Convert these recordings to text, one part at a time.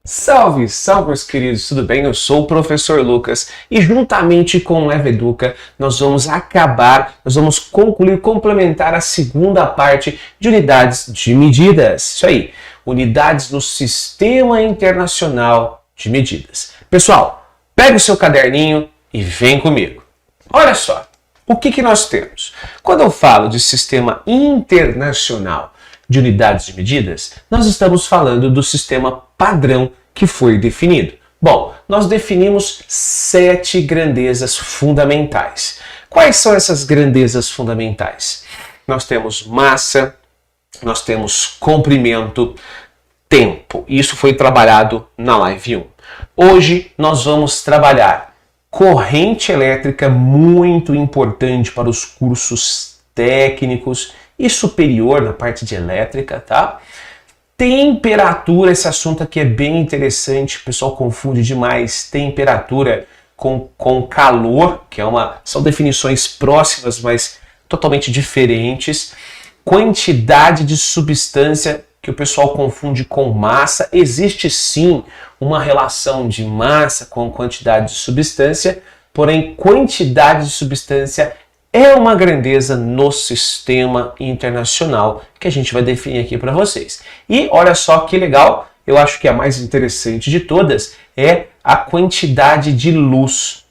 Salve, salve meus queridos, tudo bem? Eu sou o professor Lucas e juntamente com o Leve Educa nós vamos concluir, complementar a segunda parte de unidades de medidas. Isso aí, unidades no Sistema Internacional de Medidas. Pessoal, pega o seu caderninho e vem comigo. Olha só, o que nós temos? Quando eu falo de Sistema Internacional de unidades de medidas, nós estamos falando do sistema padrão que foi definido. Bom, nós definimos 7 grandezas fundamentais. Quais são essas grandezas fundamentais? Nós temos massa, nós temos comprimento, tempo. Isso foi trabalhado na live 1. Hoje nós vamos trabalhar corrente elétrica, muito importante para os cursos técnicos e superior na parte de elétrica, tá? Temperatura, esse assunto aqui é bem interessante, o pessoal confunde demais temperatura com calor, que são definições próximas, mas totalmente diferentes. Quantidade de substância, que o pessoal confunde com massa. Existe sim uma relação de massa com quantidade de substância, porém quantidade de substância é uma grandeza no sistema internacional que a gente vai definir aqui para vocês. E olha só que legal, eu acho que a mais interessante de todas é a quantidade de luz,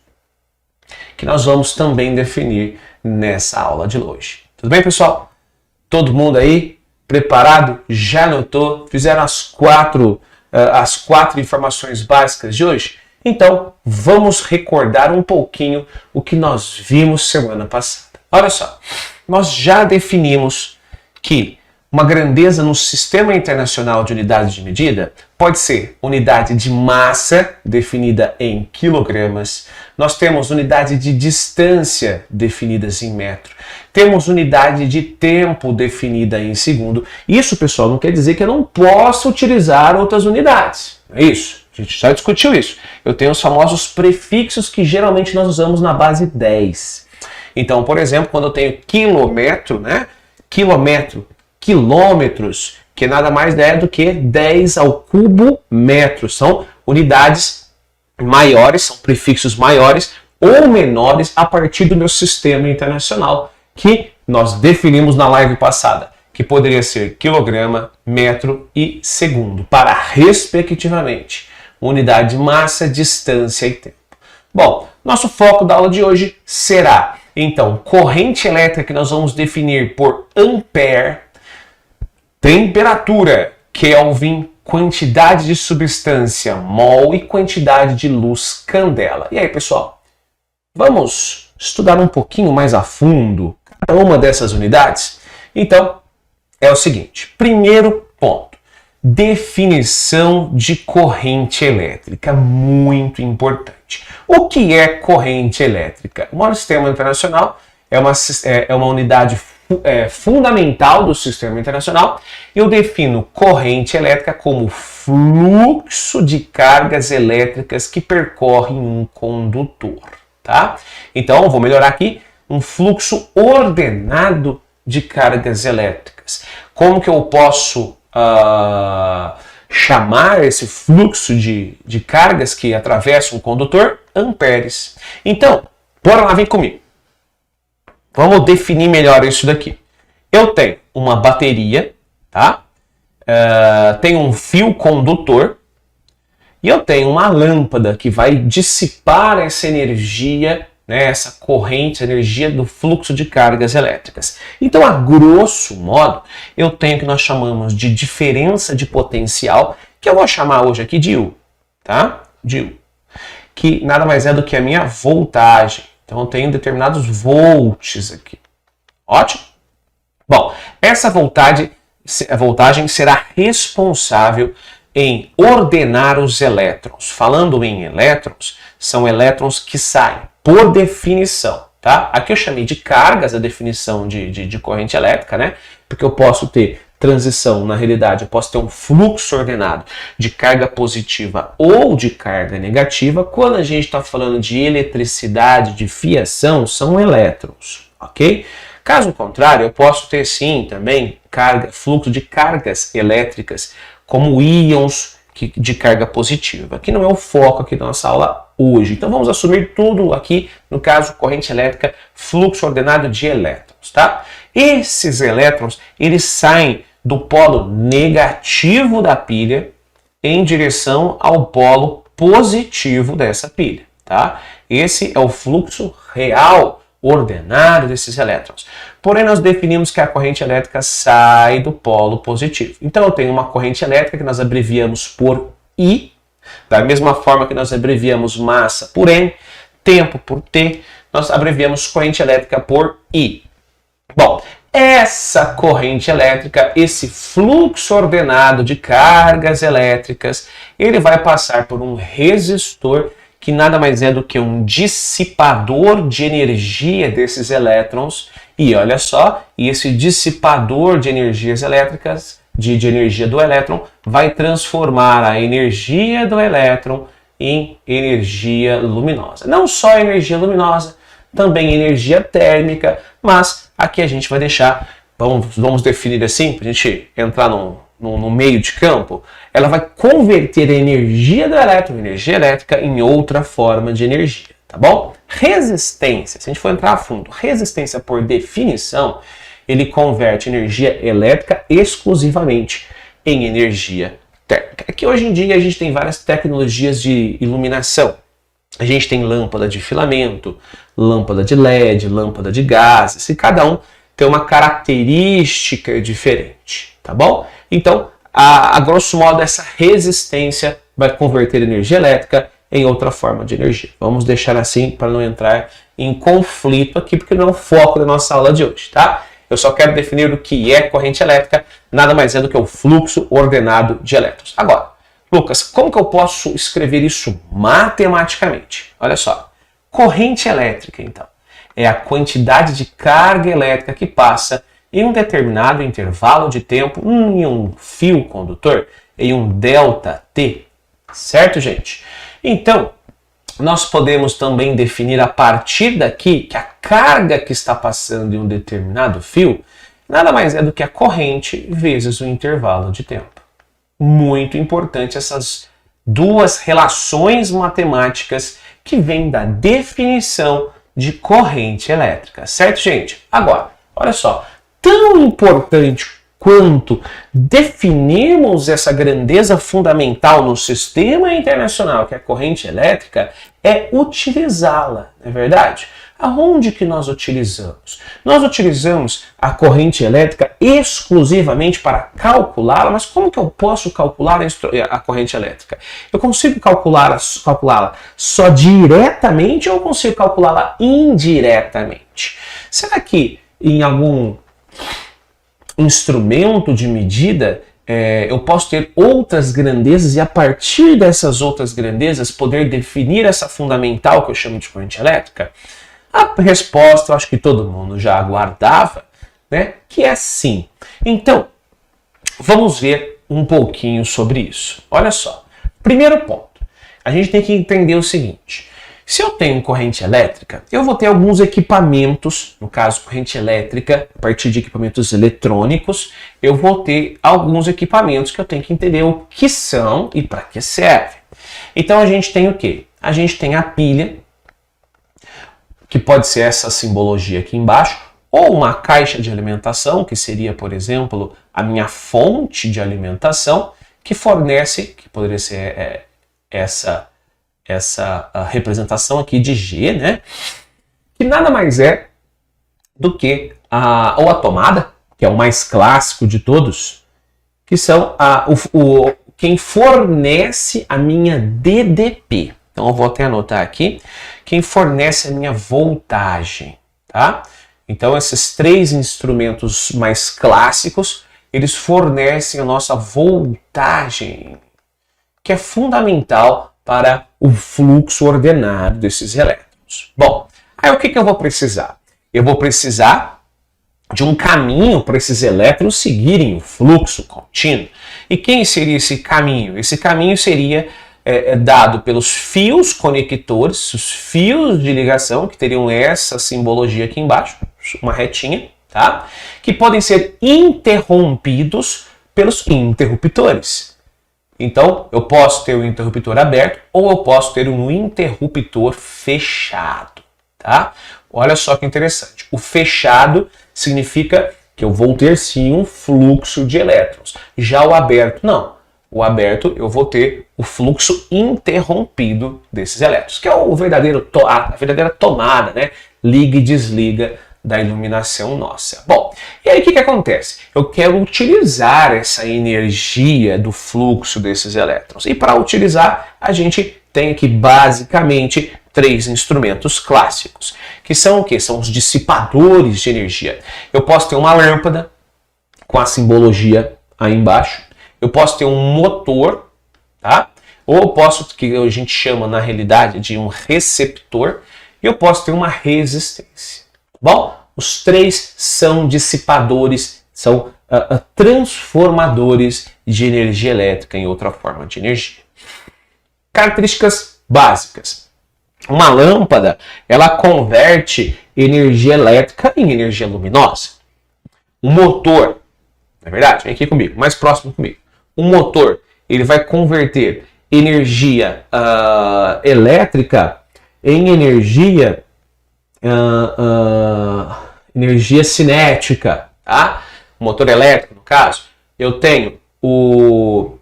que nós vamos também definir nessa aula de hoje. Tudo bem, pessoal? Todo mundo aí preparado? Já anotou? Fizeram as quatro informações básicas de hoje? Então, vamos recordar um pouquinho o que nós vimos semana passada. Olha só, nós já definimos que uma grandeza no Sistema Internacional de Unidades de Medida pode ser unidade de massa, definida em quilogramas. Nós temos unidade de distância, definidas em metro. Temos unidade de tempo, definida em segundo. Isso, pessoal, não quer dizer que eu não possa utilizar outras unidades. É isso. A gente já discutiu isso. Eu tenho os famosos prefixos que geralmente nós usamos na base 10. Então, por exemplo, quando eu tenho quilômetro, né? Quilômetros, que nada mais é do que 10 ao cubo metro. São unidades maiores, são prefixos maiores ou menores a partir do meu sistema internacional, que nós definimos na live passada, que poderia ser quilograma, metro e segundo, para respectivamente unidade de massa, distância e tempo. Bom, nosso foco da aula de hoje será, então, corrente elétrica, que nós vamos definir por ampere, temperatura, Kelvin, quantidade de substância, mol, e quantidade de luz, candela. E aí, pessoal, vamos estudar um pouquinho mais a fundo cada uma dessas unidades? Então, é o seguinte, primeiro ponto, definição de corrente elétrica, muito importante. O que é corrente elétrica? O maior sistema internacional é uma unidade fundamental do sistema internacional. Eu defino corrente elétrica como fluxo de cargas elétricas que percorrem um condutor, tá? Então, vou melhorar aqui, um fluxo ordenado de cargas elétricas. Como que eu posso chamar esse fluxo de cargas que atravessam um condutor? Amperes. Então, bora lá, vem comigo. Vamos definir melhor isso daqui. Eu tenho uma bateria, tá? Tenho um fio condutor e eu tenho uma lâmpada que vai dissipar essa energia, né, essa corrente, energia do fluxo de cargas elétricas. Então, a grosso modo, eu tenho o que nós chamamos de diferença de potencial, que eu vou chamar hoje aqui de U, tá? De U, que nada mais é do que a minha voltagem. Então, eu tenho determinados volts aqui. Ótimo? Bom, essa voltagem será responsável em ordenar os elétrons. Falando em elétrons, são elétrons que saem por definição, tá? Aqui eu chamei de cargas, a definição de corrente elétrica, né? Porque eu posso ter transição, na realidade, eu posso ter um fluxo ordenado de carga positiva ou de carga negativa. Quando a gente está falando de eletricidade, de fiação, são elétrons, ok? Caso contrário, eu posso ter sim também fluxo de cargas elétricas, como íons, de carga positiva, que não é o foco aqui da nossa aula hoje. Então vamos assumir tudo aqui, no caso, corrente elétrica, fluxo ordenado de elétrons, tá? Esses elétrons, eles saem do polo negativo da pilha em direção ao polo positivo dessa pilha, tá? Esse é o fluxo real ordenado desses elétrons. Porém, nós definimos que a corrente elétrica sai do polo positivo. Então, eu tenho uma corrente elétrica que nós abreviamos por I, da mesma forma que nós abreviamos massa por M, tempo por T, nós abreviamos corrente elétrica por I. Bom, essa corrente elétrica, esse fluxo ordenado de cargas elétricas, ele vai passar por um resistor que nada mais é do que um dissipador de energia desses elétrons. E olha só, e esse dissipador de energias elétricas, de energia do elétron, vai transformar a energia do elétron em energia luminosa. Não só energia luminosa, também energia térmica, mas aqui a gente vai deixar, vamos definir assim, para a gente entrar no meio de campo, ela vai converter a energia do elétron, energia elétrica, em outra forma de energia, tá bom? Resistência, se a gente for entrar a fundo, resistência por definição, ele converte energia elétrica exclusivamente em energia térmica. Aqui hoje em dia a gente tem várias tecnologias de iluminação. A gente tem lâmpada de filamento, lâmpada de LED, lâmpada de gases, e cada um tem uma característica diferente, tá bom? Então, a grosso modo, essa resistência vai converter energia elétrica em outra forma de energia. Vamos deixar assim para não entrar em conflito aqui, porque não é o foco da nossa aula de hoje, tá? Eu só quero definir o que é corrente elétrica, nada mais é do que o fluxo ordenado de elétrons. Agora, Lucas, como que eu posso escrever isso matematicamente? Olha só, corrente elétrica, então, é a quantidade de carga elétrica que passa em um determinado intervalo de tempo em um fio condutor, em um ΔT, certo, gente? Então, nós podemos também definir a partir daqui que a carga que está passando em um determinado fio nada mais é do que a corrente vezes o intervalo de tempo. Muito importante essas duas relações matemáticas que vêm da definição de corrente elétrica, certo, gente? Agora, olha só, tão importante quanto definirmos essa grandeza fundamental no sistema internacional que é a corrente elétrica é utilizá-la, não é verdade? Aonde que nós utilizamos? Nós utilizamos a corrente elétrica exclusivamente para calculá-la, mas como que eu posso calcular a corrente elétrica? Eu consigo calculá-la só diretamente ou eu consigo calculá-la indiretamente? Será que em algum instrumento de medida eu posso ter outras grandezas e a partir dessas outras grandezas poder definir essa fundamental que eu chamo de corrente elétrica? A resposta, eu acho que todo mundo já aguardava, né? Que é sim. Então, vamos ver um pouquinho sobre isso. Olha só. Primeiro ponto. A gente tem que entender o seguinte. Se eu tenho corrente elétrica, eu vou ter alguns equipamentos, no caso corrente elétrica, a partir de equipamentos eletrônicos, eu vou ter alguns equipamentos que eu tenho que entender o que são e para que servem. Então a gente tem o quê? A gente tem a pilha, que pode ser essa simbologia aqui embaixo, ou uma caixa de alimentação, que seria, por exemplo, a minha fonte de alimentação, que fornece, que poderia ser essa representação aqui de G, né? Que nada mais é do que ou a tomada, que é o mais clássico de todos, que são quem fornece a minha DDP. Então eu vou até anotar aqui, quem fornece a minha voltagem, tá? Então esses três instrumentos mais clássicos, eles fornecem a nossa voltagem, que é fundamental para o fluxo ordenado desses elétrons. Bom, aí o que eu vou precisar? Eu vou precisar de um caminho para esses elétrons seguirem o fluxo contínuo. E quem seria esse caminho? Esse caminho seria dado pelos fios conectores, os fios de ligação, que teriam essa simbologia aqui embaixo, uma retinha, tá? Que podem ser interrompidos pelos interruptores. Então, eu posso ter um interruptor aberto ou eu posso ter um interruptor fechado, tá? Olha só que interessante. O fechado significa que eu vou ter sim um fluxo de elétrons. Já o aberto, não. O aberto, eu vou ter o fluxo interrompido desses elétrons, que é a verdadeira tomada, né? Liga e desliga da iluminação nossa. Bom, e aí o que acontece? Eu quero utilizar essa energia do fluxo desses elétrons. E para utilizar, a gente tem aqui basicamente 3 instrumentos clássicos, que são o quê? São os dissipadores de energia. Eu posso ter uma lâmpada com a simbologia aí embaixo. Eu posso ter um motor, tá? Ou eu posso, que a gente chama na realidade de um receptor, e eu posso ter uma resistência. Bom, os 3 são dissipadores, são transformadores de energia elétrica em outra forma de energia. Características básicas. Uma lâmpada, ela converte energia elétrica em energia luminosa. Um motor, não é verdade? Vem aqui comigo, mais próximo comigo. Um motor, ele vai converter energia elétrica em energia cinética, tá? Motor elétrico, no caso, eu tenho o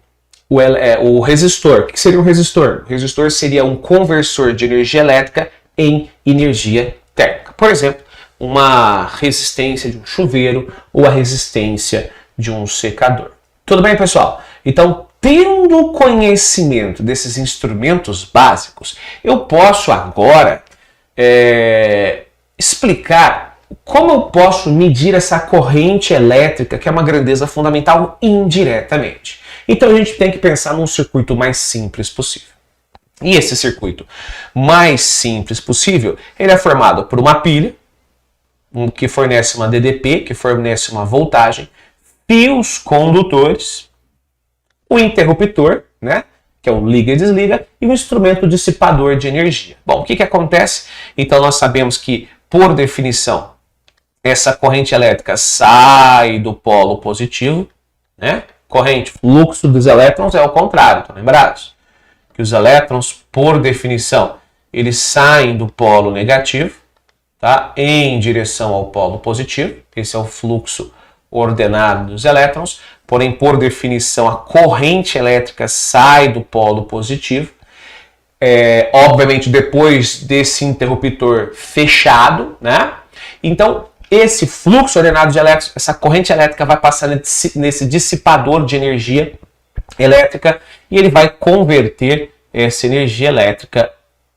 resistor. O que seria um resistor? O resistor seria um conversor de energia elétrica em energia térmica. Por exemplo, uma resistência de um chuveiro ou a resistência de um secador. Tudo bem, pessoal? Então, tendo conhecimento desses instrumentos básicos, eu posso agora explicar como eu posso medir essa corrente elétrica, que é uma grandeza fundamental, indiretamente. Então a gente tem que pensar num circuito mais simples possível. E esse circuito mais simples possível, ele é formado por uma pilha, que fornece uma DDP, que fornece uma voltagem, fios condutores, o interruptor, né, que é o liga e desliga, e o instrumento dissipador de energia. Bom, o que acontece? Então nós sabemos que, por definição, essa corrente elétrica sai do polo positivo, né? Corrente, fluxo dos elétrons é o contrário, estão lembrados? Que os elétrons, por definição, eles saem do polo negativo, tá? Em direção ao polo positivo. Esse é o fluxo ordenado dos elétrons. Porém, por definição, a corrente elétrica sai do polo positivo. Obviamente, depois desse interruptor fechado, né? Então, esse fluxo ordenado de elétrons, essa corrente elétrica vai passar nesse dissipador de energia elétrica e ele vai converter essa energia elétrica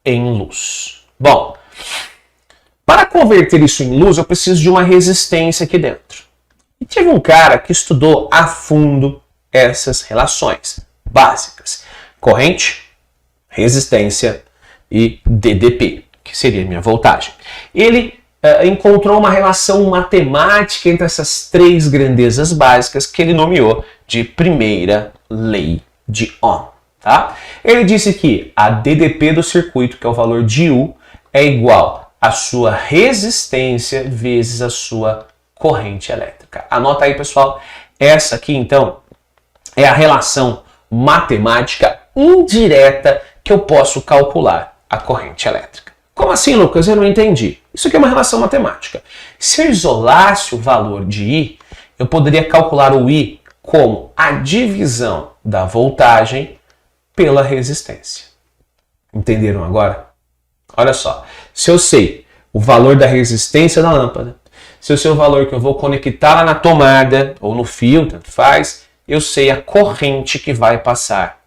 em luz. Bom, para converter isso em luz, eu preciso de uma resistência aqui dentro. E tive um cara que estudou a fundo essas relações básicas: corrente, resistência e DDP, que seria a minha voltagem. Ele encontrou uma relação matemática entre essas 3 grandezas básicas que ele nomeou de primeira lei de Ohm. Tá? Ele disse que a DDP do circuito, que é o valor de U, é igual à sua resistência vezes a sua corrente elétrica. Anota aí, pessoal. Essa aqui, então, é a relação matemática indireta que eu posso calcular a corrente elétrica. Como assim, Lucas? Eu não entendi. Isso aqui é uma relação matemática. Se eu isolasse o valor de I, eu poderia calcular o I como a divisão da voltagem pela resistência. Entenderam agora? Olha só. Se eu sei o valor da resistência da lâmpada, se eu sei o valor que eu vou conectar lá na tomada ou no fio, tanto faz, eu sei a corrente que vai passar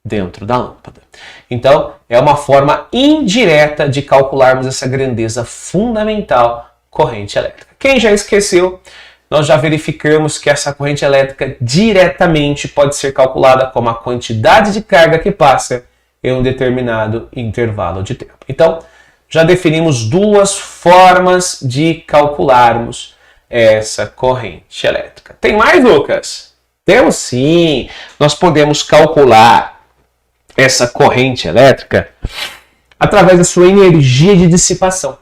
dentro da lâmpada. Então, é uma forma indireta de calcularmos essa grandeza fundamental, corrente elétrica. Quem já esqueceu, nós já verificamos que essa corrente elétrica diretamente pode ser calculada como a quantidade de carga que passa em um determinado intervalo de tempo. Então, já definimos 2 formas de calcularmos essa corrente elétrica. Tem mais, Lucas? Temos sim! Nós podemos calcular essa corrente elétrica através da sua energia de dissipação.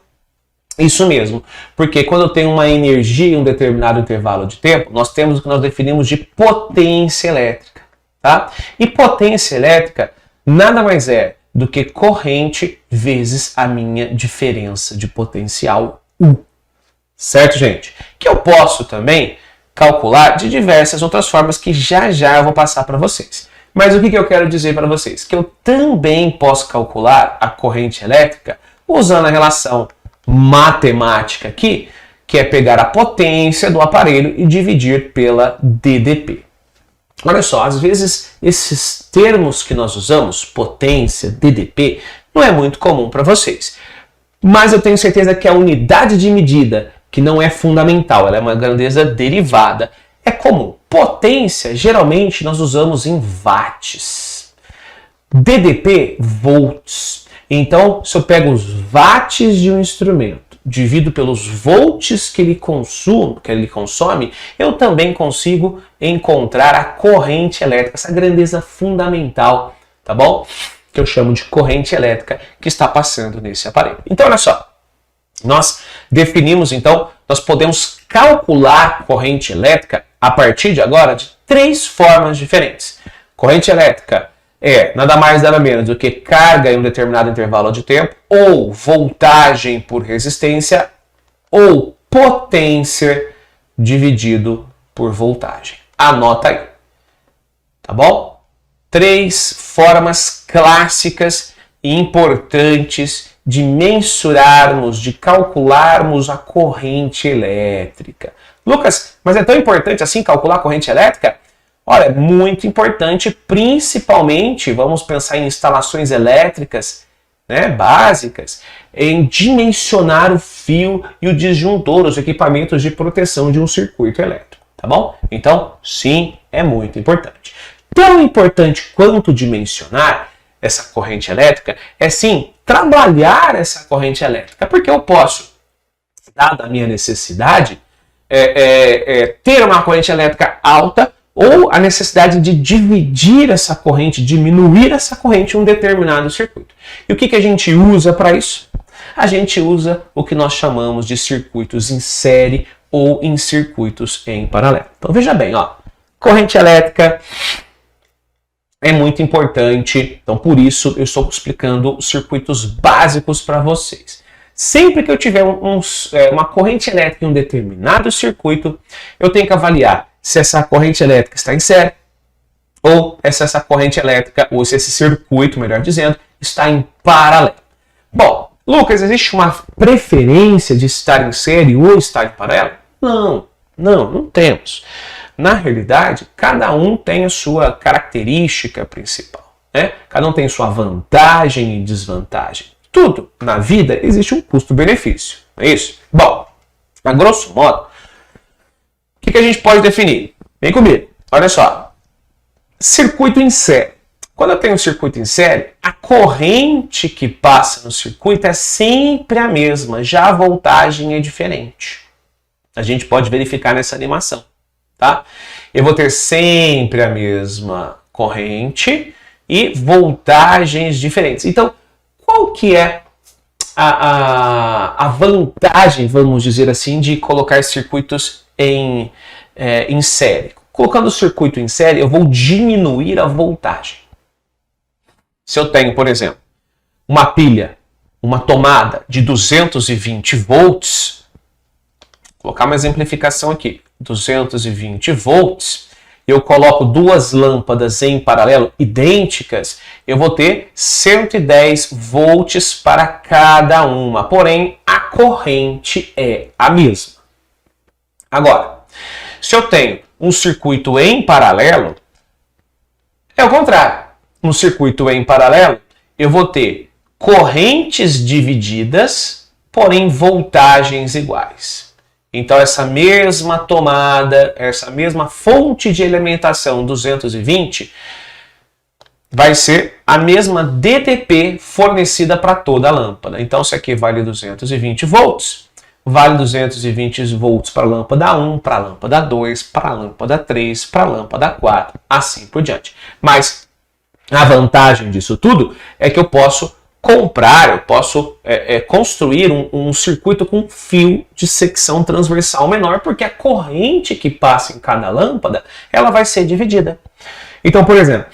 Isso mesmo, porque quando eu tenho uma energia em um determinado intervalo de tempo, nós temos o que nós definimos de potência elétrica. tá? E potência elétrica nada mais é do que corrente vezes a minha diferença de potencial U. Certo, gente? Que eu posso também calcular de diversas outras formas que já eu vou passar para vocês. Mas o que eu quero dizer para vocês? Que eu também posso calcular a corrente elétrica usando a relação matemática aqui, que é pegar a potência do aparelho e dividir pela DDP. Olha só, às vezes esses termos que nós usamos, potência, DDP, não é muito comum para vocês. Mas eu tenho certeza que a unidade de medida, que não é fundamental, ela é uma grandeza derivada, é comum. Potência, geralmente, nós usamos em watts. DDP, volts. Então, se eu pego os watts de um instrumento, divido pelos volts que ele consome, eu também consigo encontrar a corrente elétrica, essa grandeza fundamental, tá bom? Que eu chamo de corrente elétrica que está passando nesse aparelho. Então, olha só. Nós definimos, então, nós podemos calcular corrente elétrica a partir de agora de 3 formas diferentes. Corrente elétrica é nada mais nada menos do que carga em um determinado intervalo de tempo, ou voltagem por resistência, ou potência dividido por voltagem. Anota aí. Tá bom? 3 formas clássicas e importantes de mensurarmos, de calcularmos a corrente elétrica. Lucas, mas é tão importante assim calcular a corrente elétrica? Olha, é muito importante, principalmente, vamos pensar em instalações elétricas, né, básicas, em dimensionar o fio e o disjuntor, os equipamentos de proteção de um circuito elétrico, tá bom? Então, sim, é muito importante. Tão importante quanto dimensionar essa corrente elétrica é, sim, trabalhar essa corrente elétrica, porque eu posso, dada a minha necessidade, ter uma corrente elétrica alta ou a necessidade de dividir essa corrente, diminuir essa corrente em um determinado circuito. E o que a gente usa para isso? A gente usa o que nós chamamos de circuitos em série ou em circuitos em paralelo. Então veja bem, ó, corrente elétrica é muito importante, então por isso eu estou explicando os circuitos básicos para vocês. Sempre que eu tiver uma corrente elétrica em um determinado circuito, eu tenho que avaliar se essa corrente elétrica está em série, ou se essa corrente elétrica, ou se esse circuito, melhor dizendo, está em paralelo. Bom, Lucas, existe uma preferência de estar em série ou estar em paralelo? Não temos. Na realidade, cada um tem a sua característica principal, né? Cada um tem sua vantagem e desvantagem. Tudo na vida existe um custo-benefício, não é isso? Bom, a grosso modo, o que a gente pode definir? Vem comigo, olha só. Circuito em série. Quando eu tenho um circuito em série, a corrente que passa no circuito é sempre a mesma, já a voltagem é diferente. A gente pode verificar nessa animação, tá? Eu vou ter sempre a mesma corrente e voltagens diferentes. Então, qual que é a vantagem, vamos dizer assim, de colocar circuitos em série? Colocando o circuito em série, eu vou diminuir a voltagem. Se eu tenho, por exemplo, uma pilha, uma tomada de 220 volts, vou colocar uma exemplificação aqui, 220 volts, eu coloco 2 lâmpadas em paralelo idênticas, eu vou ter 110 volts para cada uma, porém a corrente é a mesma. Agora, se eu tenho um circuito em paralelo, é o contrário. No circuito em paralelo, eu vou ter correntes divididas, porém voltagens iguais. Então, essa mesma tomada, essa mesma fonte de alimentação 220, vai ser a mesma DDP fornecida para toda a lâmpada. Então, isso aqui vale 220 volts, vale 220 volts para a lâmpada 1, para a lâmpada 2, para a lâmpada 3, para a lâmpada 4, assim por diante. Mas a vantagem disso tudo é que eu posso comprar, eu posso construir um circuito com fio de secção transversal menor, porque a corrente que passa em cada lâmpada, ela vai ser dividida. Então, por exemplo,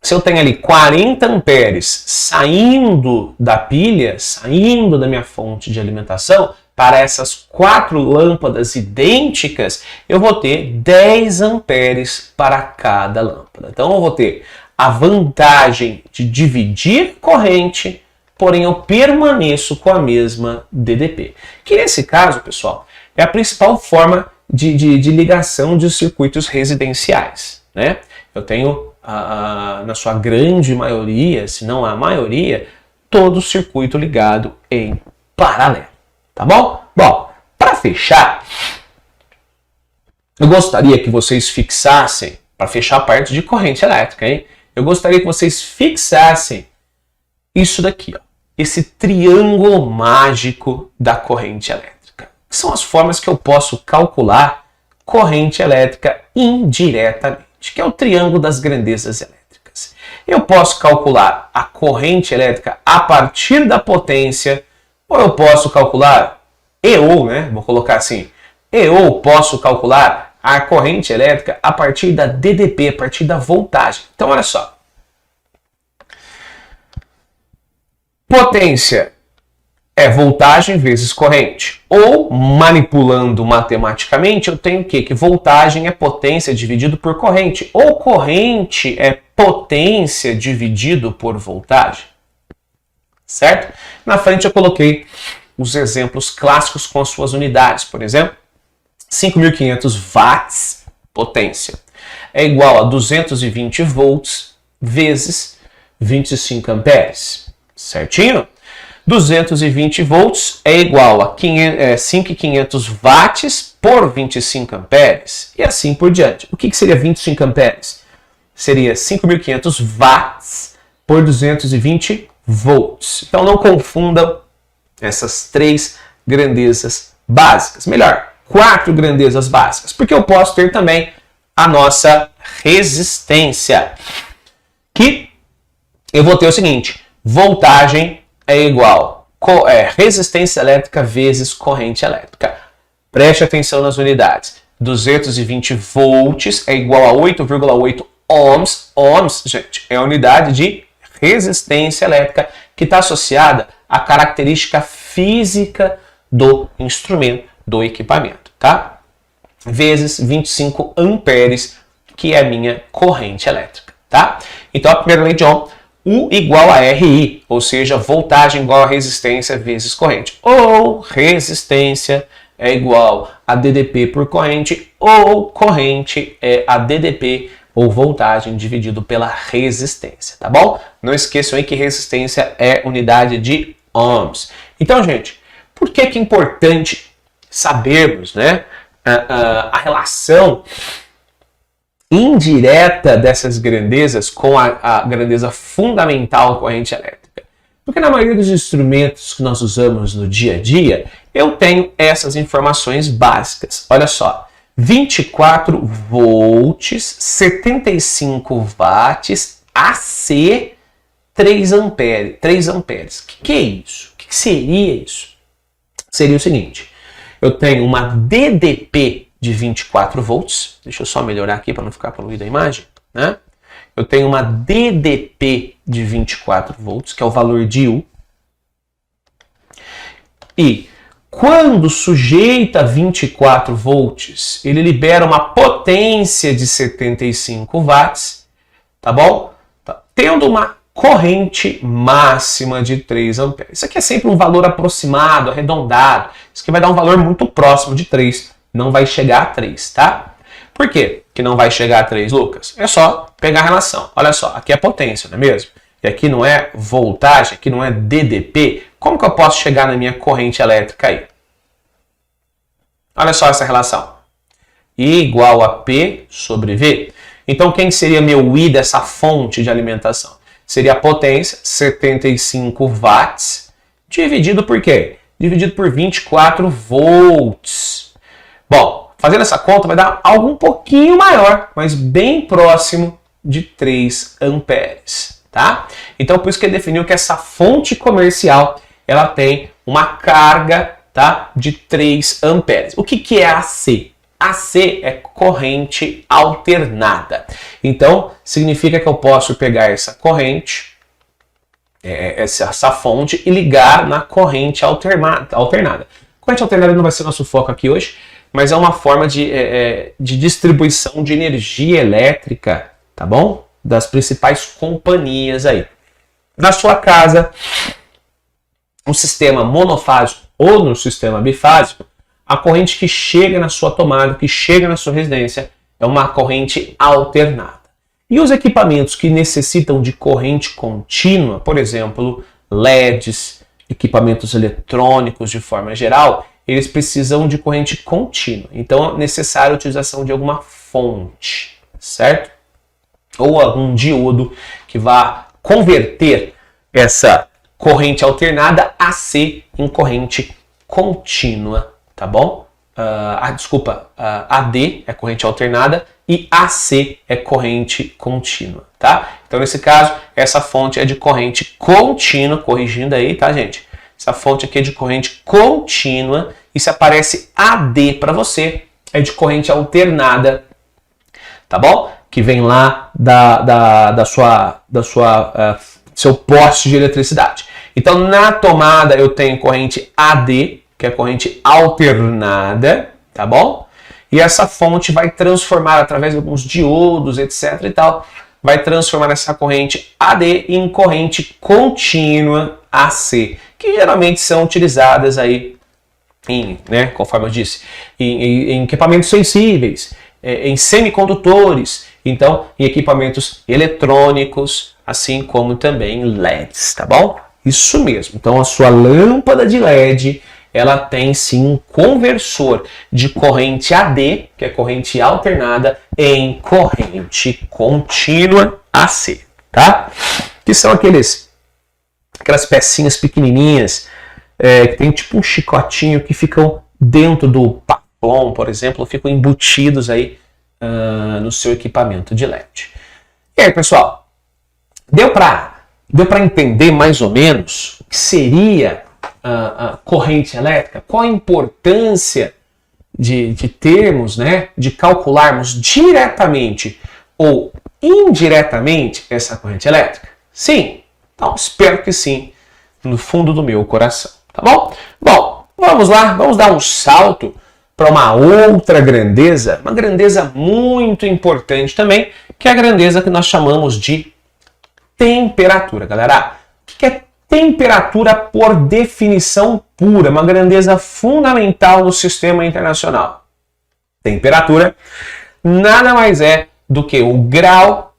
se eu tenho ali 40 amperes saindo da pilha, saindo da minha fonte de alimentação, para essas 4 lâmpadas idênticas, eu vou ter 10 amperes para cada lâmpada. Então eu vou ter a vantagem de dividir corrente, porém eu permaneço com a mesma DDP. Que nesse caso, pessoal, é a principal forma de ligação de circuitos residenciais, né? Eu tenho, na sua grande maioria, se não a maioria, todo o circuito ligado em paralelo, tá bom? Bom, para fechar, eu gostaria que vocês fixassem, para fechar a parte de corrente elétrica, hein? Eu gostaria que vocês fixassem isso daqui, ó, esse triângulo mágico da corrente elétrica. Que são as formas que eu posso calcular corrente elétrica indiretamente, que é o triângulo das grandezas elétricas. Eu posso calcular a corrente elétrica a partir da potência, ou eu posso calcular, né? Vou colocar assim, eu posso calcular a corrente elétrica a partir da DDP, a partir da voltagem. Então, olha só. Potência é voltagem vezes corrente. Ou, manipulando matematicamente, eu tenho o quê? Que voltagem é potência dividido por corrente. Ou corrente é potência dividido por voltagem. Certo? Na frente eu coloquei os exemplos clássicos com as suas unidades. Por exemplo, 5.500 watts potência é igual a 220 volts vezes 25 amperes. Certinho? 220 volts é igual a 5.500 watts por 25 amperes. E assim por diante. O que seria 25 amperes? Seria 5.500 watts por 220 volts. Então não confundam essas 3 grandezas básicas. Melhor, 4 grandezas básicas. Porque eu posso ter também a nossa resistência. Que eu vou ter o seguinte, voltagem é igual resistência elétrica vezes corrente elétrica. Preste atenção nas unidades. 220 volts é igual a 8,8 ohms. Ohms, gente, é a unidade de resistência elétrica que está associada à característica física do instrumento, do equipamento, tá? Vezes 25 amperes, que é a minha corrente elétrica, tá? Então, a primeira lei de Ohm, U igual a RI, ou seja, voltagem igual a resistência vezes corrente. Ou resistência é igual a DDP por corrente, ou corrente é a DDP ou voltagem dividido pela resistência, tá bom? Não esqueçam aí que resistência é unidade de ohms. Então, gente, por que é importante sabermos, né, a relação indireta dessas grandezas com a grandeza fundamental corrente elétrica? Porque na maioria dos instrumentos que nós usamos no dia a dia, eu tenho essas informações básicas. Olha só, 24 volts, 75 watts, AC, 3 amperes. O que é isso? O que seria isso? Seria o seguinte, eu tenho uma DDP de 24 volts, deixa eu só melhorar aqui para não ficar poluída a imagem, né? Eu tenho uma DDP de 24 volts, que é o valor de U. E quando sujeita a 24 volts, ele libera uma potência de 75 watts, tá bom? Tendo uma corrente máxima de 3 amperes. Isso aqui é sempre um valor aproximado, arredondado. Isso aqui vai dar um valor muito próximo de 3. Não vai chegar a 3, tá? Por quê que não vai chegar a 3, Lucas? É só pegar a relação. Olha só, aqui é potência, não é mesmo? E aqui não é voltagem, aqui não é DDP. Como que eu posso chegar na minha corrente elétrica aí? Olha só essa relação. I igual a P sobre V. Então, quem seria meu I dessa fonte de alimentação? Seria a potência, 75 watts, dividido por quê? Dividido por 24 volts. Bom, fazendo essa conta vai dar algo um pouquinho maior, mas bem próximo de 3 amperes, tá? Então, por isso que ele definiu que essa fonte comercial, ela tem uma carga, tá, de 3 amperes. O que é AC? AC é corrente alternada. Então, significa que eu posso pegar essa corrente, essa fonte, e ligar na corrente alternada. Corrente alternada não vai ser nosso foco aqui hoje, mas é uma forma de distribuição de energia elétrica, tá bom? Das principais companhias aí. Na sua casa, no sistema monofásico ou no sistema bifásico, a corrente que chega na sua tomada, que chega na sua residência, é uma corrente alternada. E os equipamentos que necessitam de corrente contínua, por exemplo, LEDs, equipamentos eletrônicos de forma geral, eles precisam de corrente contínua. Então é necessária a utilização de alguma fonte, certo? Ou algum diodo que vá converter essa corrente alternada AC em corrente contínua, tá bom? AD é corrente alternada e AC é corrente contínua, tá? Então, nesse caso, essa fonte é de corrente contínua, corrigindo aí, tá, gente? Essa fonte aqui é de corrente contínua e se aparece AD para você, é de corrente alternada, tá bom? Que vem lá seu poste de eletricidade. Então, na tomada eu tenho corrente AD, que é corrente alternada, tá bom? E essa fonte vai transformar, através de alguns diodos, etc e tal, vai transformar essa corrente AD em corrente contínua AC, que geralmente são utilizadas aí conforme eu disse, em equipamentos sensíveis, em semicondutores, então em equipamentos eletrônicos, assim como também LEDs, tá bom? Isso mesmo. Então a sua lâmpada de LED, ela tem sim um conversor de corrente AD, que é corrente alternada, em corrente contínua AC, tá? Que são aquelas pecinhas pequenininhas, que tem tipo um chicotinho que ficam dentro do Paplon, por exemplo, ficam embutidos aí no seu equipamento de LED. E aí, pessoal, deu para entender mais ou menos o que seria a corrente elétrica? Qual a importância de termos, né, de calcularmos diretamente ou indiretamente essa corrente elétrica? Sim? Então, espero que sim, no fundo do meu coração, tá bom? Bom, vamos lá, vamos dar um salto para uma outra grandeza, uma grandeza muito importante também, que é a grandeza que nós chamamos de temperatura, galera. O que é temperatura por definição pura? Uma grandeza fundamental no sistema internacional. Temperatura nada mais é do que o grau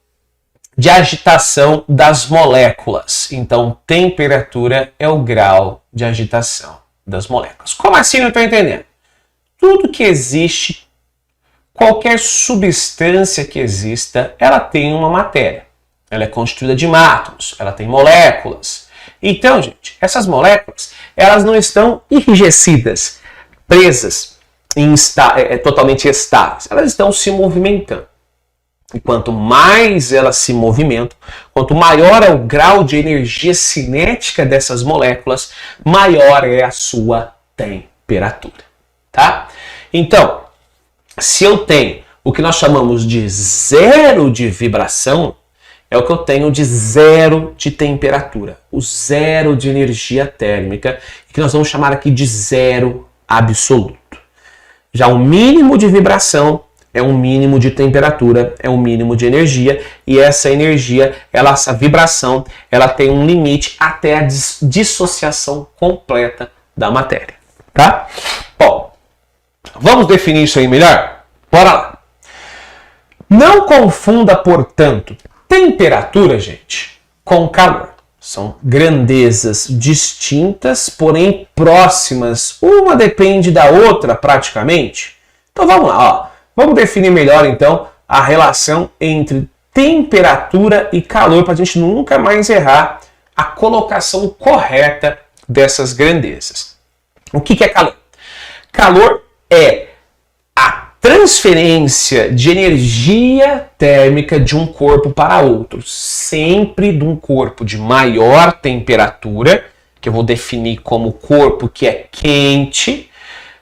de agitação das moléculas. Então, temperatura é o grau de agitação das moléculas. Como assim? Não estou entendendo. Tudo que existe, qualquer substância que exista, ela tem uma matéria. Ela é constituída de átomos, ela tem moléculas. Então, gente, essas moléculas, elas não estão enrijecidas, presas, totalmente estáveis. Elas estão se movimentando. E quanto mais elas se movimentam, quanto maior é o grau de energia cinética dessas moléculas, maior é a sua temperatura, tá? Então, se eu tenho o que nós chamamos de zero de vibração, é o que eu tenho de zero de temperatura, o zero de energia térmica, que nós vamos chamar aqui de zero absoluto. Já o mínimo de vibração é um mínimo de temperatura, é um mínimo de energia, e essa energia, essa vibração, ela tem um limite até a dissociação completa da matéria, tá? Bom, vamos definir isso aí melhor? Bora lá! Não confunda, portanto, temperatura, gente, com calor. São grandezas distintas, porém próximas. Uma depende da outra, praticamente. Então vamos lá, ó. Vamos definir melhor, então, a relação entre temperatura e calor, para a gente nunca mais errar a colocação correta dessas grandezas. O que é calor? Calor é a transferência de energia térmica de um corpo para outro, sempre de um corpo de maior temperatura, que eu vou definir como corpo que é quente,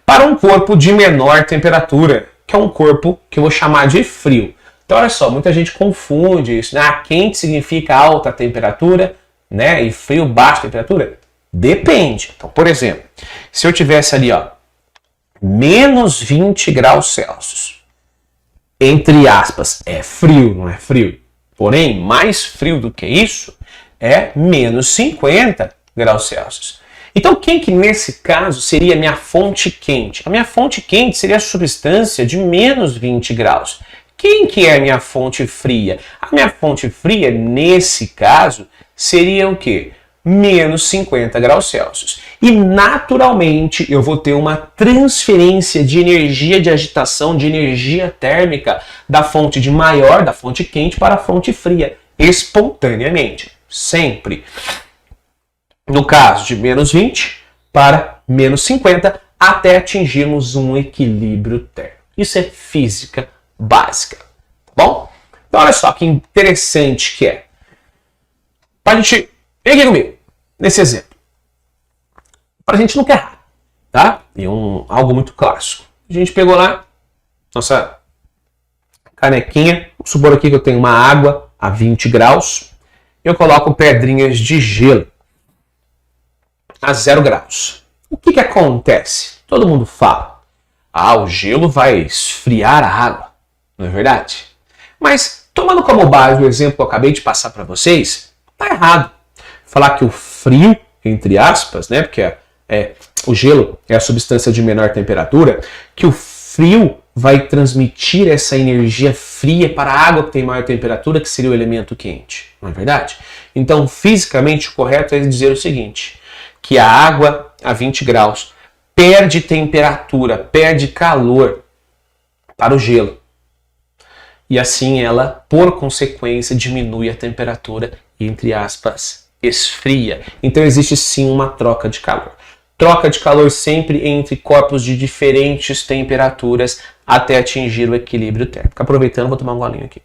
para um corpo de menor temperatura, que é um corpo que eu vou chamar de frio. Então, olha só, muita gente confunde isso, né? Quente significa alta temperatura, né? E frio, baixa temperatura? Depende. Então, por exemplo, se eu tivesse ali, ó, menos 20 graus Celsius, entre aspas, é frio, não é frio. Porém, mais frio do que isso é menos 50 graus Celsius. Então, quem que nesse caso seria a minha fonte quente? A minha fonte quente seria a substância de menos 20 graus. Quem que é a minha fonte fria? A minha fonte fria, nesse caso, seria o quê? Menos 50 graus Celsius. E, naturalmente, eu vou ter uma transferência de energia de agitação, de energia térmica, da fonte de maior, da fonte quente, para a fonte fria, espontaneamente, sempre. No caso de menos 20 para menos 50, até atingirmos um equilíbrio térmico. Isso é física básica, tá bom? Então, olha só que interessante que é. Para a gente... Vem aqui comigo, nesse exemplo. Para a gente não errar, tá? E algo muito clássico. A gente pegou lá nossa canequinha. Vamos supor aqui que eu tenho uma água a 20 graus. Eu coloco pedrinhas de gelo a 0 graus. O que acontece? Todo mundo fala, o gelo vai esfriar a água, não é verdade? Mas, tomando como base o exemplo que eu acabei de passar para vocês, tá errado. Falar que o frio, entre aspas, né, porque o gelo é a substância de menor temperatura, que o frio vai transmitir essa energia fria para a água que tem maior temperatura, que seria o elemento quente, não é verdade? Então, fisicamente, o correto é dizer o seguinte, que a água a 20 graus perde temperatura, perde calor para o gelo. E assim ela, por consequência, diminui a temperatura e, entre aspas, esfria. Então existe sim uma troca de calor. Troca de calor sempre entre corpos de diferentes temperaturas até atingir o equilíbrio térmico. Aproveitando, vou tomar um golinho aqui.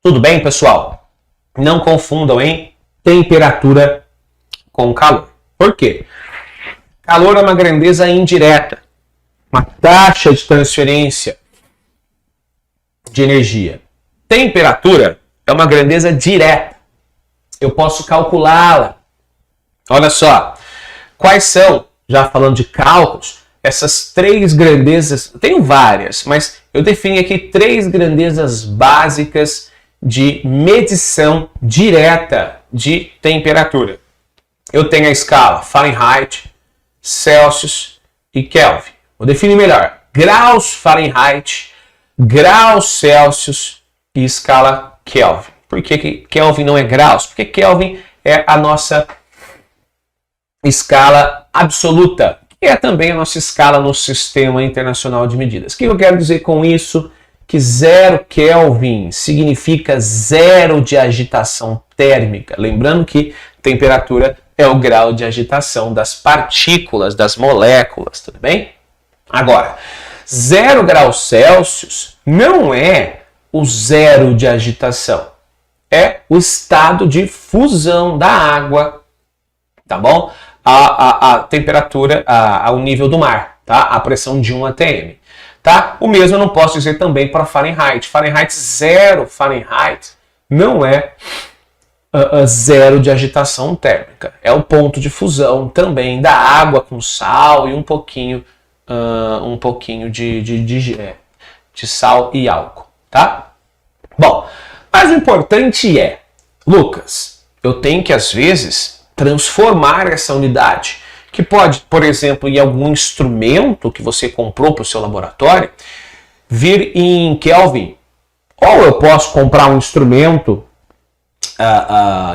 Tudo bem, pessoal? Não confundam, hein? Temperatura com calor. Por quê? Calor é uma grandeza indireta, uma taxa de transferência de energia. Temperatura é uma grandeza direta. Eu posso calculá-la. Olha só, quais são, já falando de cálculos, essas três grandezas, tenho várias, mas eu defini aqui 3 grandezas básicas de medição direta de temperatura. Eu tenho a escala Fahrenheit, Celsius e Kelvin. Vou definir melhor. Graus Fahrenheit, graus Celsius e escala Kelvin. Por que Kelvin não é graus? Porque Kelvin é a nossa escala absoluta, que é também a nossa escala no Sistema Internacional de Medidas. O que eu quero dizer com isso? Que 0 Kelvin significa 0 de agitação térmica. Lembrando que temperatura é o grau de agitação das partículas, das moléculas, tudo bem? Agora, 0 graus Celsius não é o 0 de agitação. É o estado de fusão da água, tá bom? A temperatura, ao nível do mar, tá? A pressão de 1 atm. Tá? O mesmo eu não posso dizer também para Fahrenheit. Fahrenheit 0 Fahrenheit não é 0 de agitação térmica. É o ponto de fusão também da água com sal e um pouquinho de sal e álcool. Tá? Bom, mas o importante é, Lucas, eu tenho que às vezes transformar essa unidade, que pode, por exemplo, em algum instrumento que você comprou para o seu laboratório, vir em Kelvin. Ou eu posso comprar um instrumento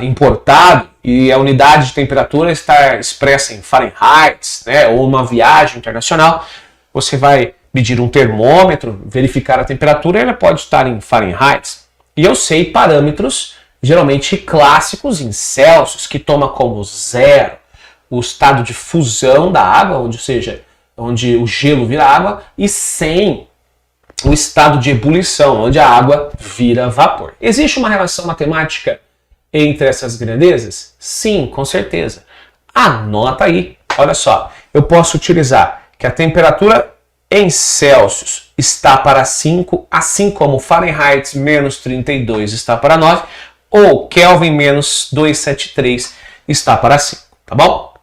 importado e a unidade de temperatura está expressa em Fahrenheit, né, ou uma viagem internacional. Você vai medir um termômetro, verificar a temperatura, ela pode estar em Fahrenheit. E eu sei parâmetros, geralmente clássicos, em Celsius, que toma como 0 o estado de fusão da água, ou seja, onde o gelo vira água, e 100 o estado de ebulição, onde a água vira vapor. Existe uma relação matemática entre essas grandezas? Sim, com certeza. Anota aí. Olha só, eu posso utilizar que a temperatura em Celsius está para 5, assim como Fahrenheit menos 32 está para 9, ou Kelvin menos 273 está para 5, tá bom?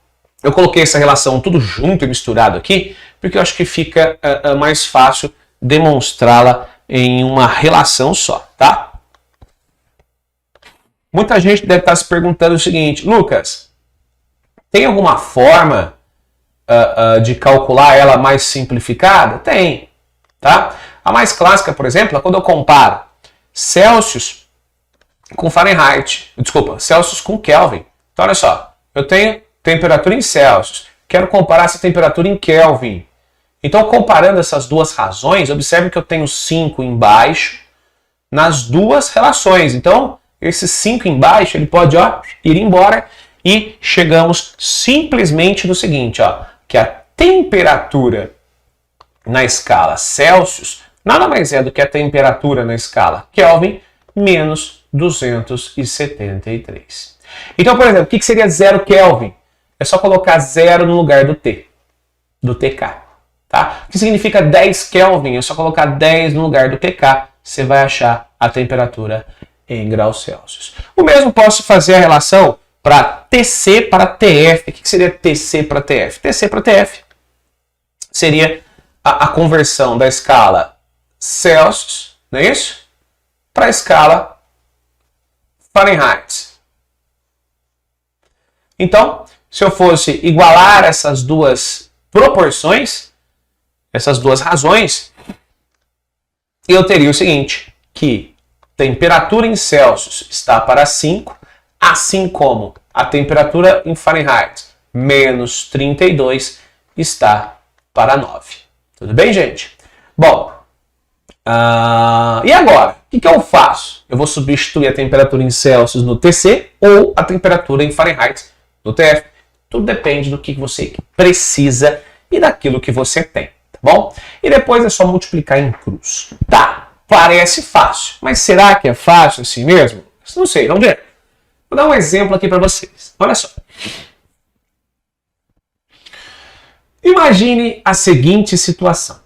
Eu coloquei essa relação tudo junto e misturado aqui, porque eu acho que fica mais fácil demonstrá-la em uma relação só, tá? Muita gente deve estar se perguntando o seguinte: Lucas, tem alguma forma de calcular ela mais simplificada? Tem, tá? A mais clássica, por exemplo, é quando eu comparo Celsius com Fahrenheit, desculpa, Celsius com Kelvin. Então, olha só, eu tenho temperatura em Celsius, quero comparar essa temperatura em Kelvin. Então, comparando essas duas razões, observe que eu tenho 5 embaixo nas duas relações. Então, esse 5 embaixo, ele pode ir embora e chegamos simplesmente no seguinte, que a temperatura na escala Celsius nada mais é do que a temperatura na escala Kelvin menos 273. Então, por exemplo, o que seria 0 Kelvin? É só colocar 0 no lugar do T, do TK. Tá? O que significa 10 Kelvin? É só colocar 10 no lugar do TK, você vai achar a temperatura em graus Celsius. O mesmo posso fazer a relação para TC para TF. O que seria TC para TF? TC para TF seria a conversão da escala Celsius, não é isso? Para a escala Fahrenheit. Então, se eu fosse igualar essas duas proporções, essas duas razões, eu teria o seguinte, que temperatura em Celsius está para 5, assim como a temperatura em Fahrenheit, menos 32, está para 9. Tudo bem, gente? Bom, e agora? O que eu faço? Eu vou substituir a temperatura em Celsius no TC ou a temperatura em Fahrenheit no TF. Tudo depende do que você precisa e daquilo que você tem, tá bom? E depois é só multiplicar em cruz. Tá, parece fácil, mas será que é fácil assim mesmo? Não sei, vamos ver. Vou dar um exemplo aqui para vocês. Olha só. Imagine a seguinte situação.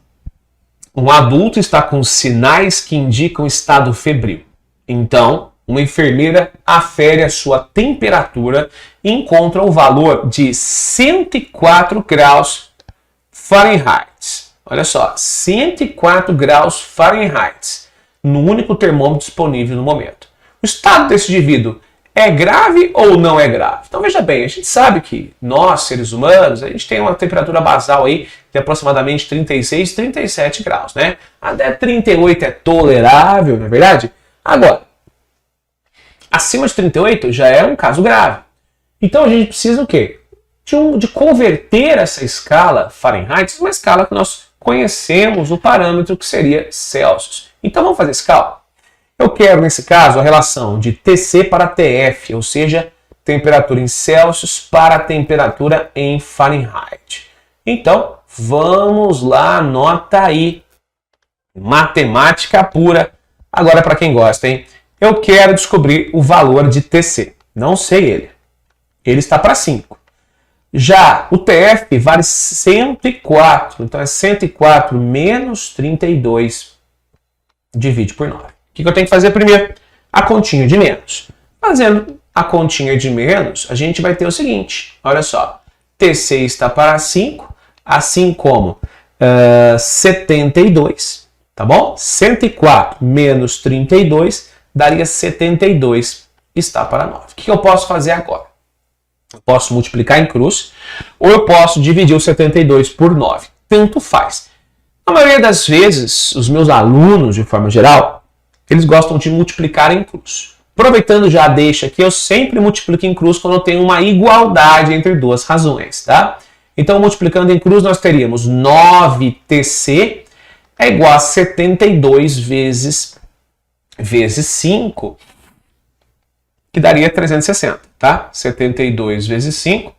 Um adulto está com sinais que indicam estado febril. Então, uma enfermeira afere a sua temperatura e encontra o valor de 104 graus Fahrenheit. Olha só, 104 graus Fahrenheit no único termômetro disponível no momento. O estado desse indivíduo é grave ou não é grave? Então veja bem, a gente sabe que nós, seres humanos, a gente tem uma temperatura basal aí de aproximadamente 36, 37 graus, né? Até 38 é tolerável, não é verdade? Agora, acima de 38 já é um caso grave. Então a gente precisa o quê? De converter essa escala Fahrenheit em uma escala que nós conhecemos o parâmetro que seria Celsius. Então vamos fazer esse cálculo. Eu quero, nesse caso, a relação de TC para TF, ou seja, temperatura em Celsius para temperatura em Fahrenheit. Então, vamos lá, anota aí. Matemática pura. Agora, para quem gosta, hein? Eu quero descobrir o valor de TC. Não sei ele. Ele está para 5. Já o TF vale 104. Então, é 104 menos 32 divide por 9. O que eu tenho que fazer primeiro? A continha de menos. Fazendo a continha de menos, a gente vai ter o seguinte. Olha só. TC está para 5, assim como 72, tá bom? 104 menos 32 daria 72, está para 9. O que eu posso fazer agora? Eu posso multiplicar em cruz, ou eu posso dividir o 72 por 9. Tanto faz. A maioria das vezes, os meus alunos, de forma geral, eles gostam de multiplicar em cruz. Aproveitando já a deixa aqui, eu sempre multiplico em cruz quando eu tenho uma igualdade entre duas razões, tá? Então, multiplicando em cruz, nós teríamos 9TC é igual a 72 vezes 5, que daria 360, tá? 72 vezes 5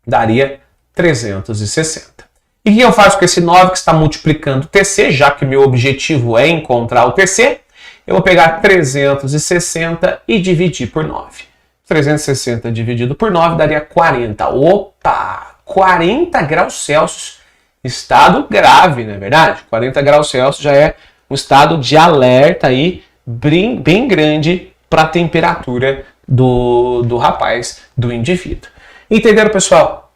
daria 360. E o que eu faço com esse 9 que está multiplicando TC, já que meu objetivo é encontrar o TC? Eu vou pegar 360 e dividir por 9. 360 dividido por 9 daria 40. Opa! 40 graus Celsius estado grave, não é verdade? 40 graus Celsius já é um estado de alerta aí bem grande para a temperatura do rapaz, do indivíduo. Entenderam, pessoal?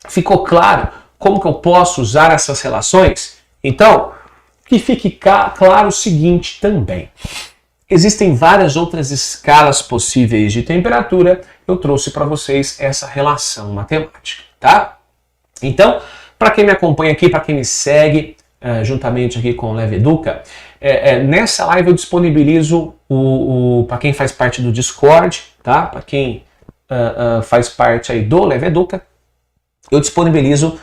Ficou claro como que eu posso usar essas relações? Então, que fique claro o seguinte também. Existem várias outras escalas possíveis de temperatura. Eu trouxe para vocês essa relação matemática, tá? Então, para quem me acompanha aqui, para quem me segue, juntamente aqui com o Leve Educa, nessa live eu disponibilizo para quem faz parte do Discord, tá? Para quem faz parte aí do Leve Educa, eu disponibilizo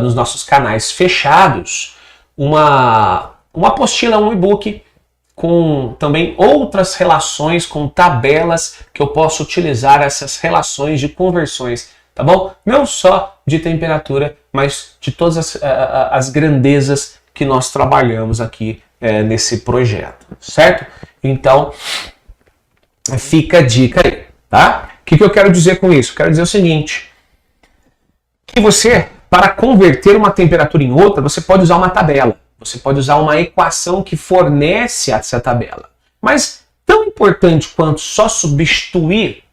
nos nossos canais fechados uma apostila, um e-book com também outras relações, com tabelas que eu posso utilizar essas relações de conversões, tá bom? Não só de temperatura, mas de todas as grandezas que nós trabalhamos aqui nesse projeto, certo? Então, fica a dica aí, tá? O que eu quero dizer com isso? Eu quero dizer o seguinte, que você, para converter uma temperatura em outra, você pode usar uma tabela. Você pode usar uma equação que fornece essa tabela. Mas tão importante quanto só substituir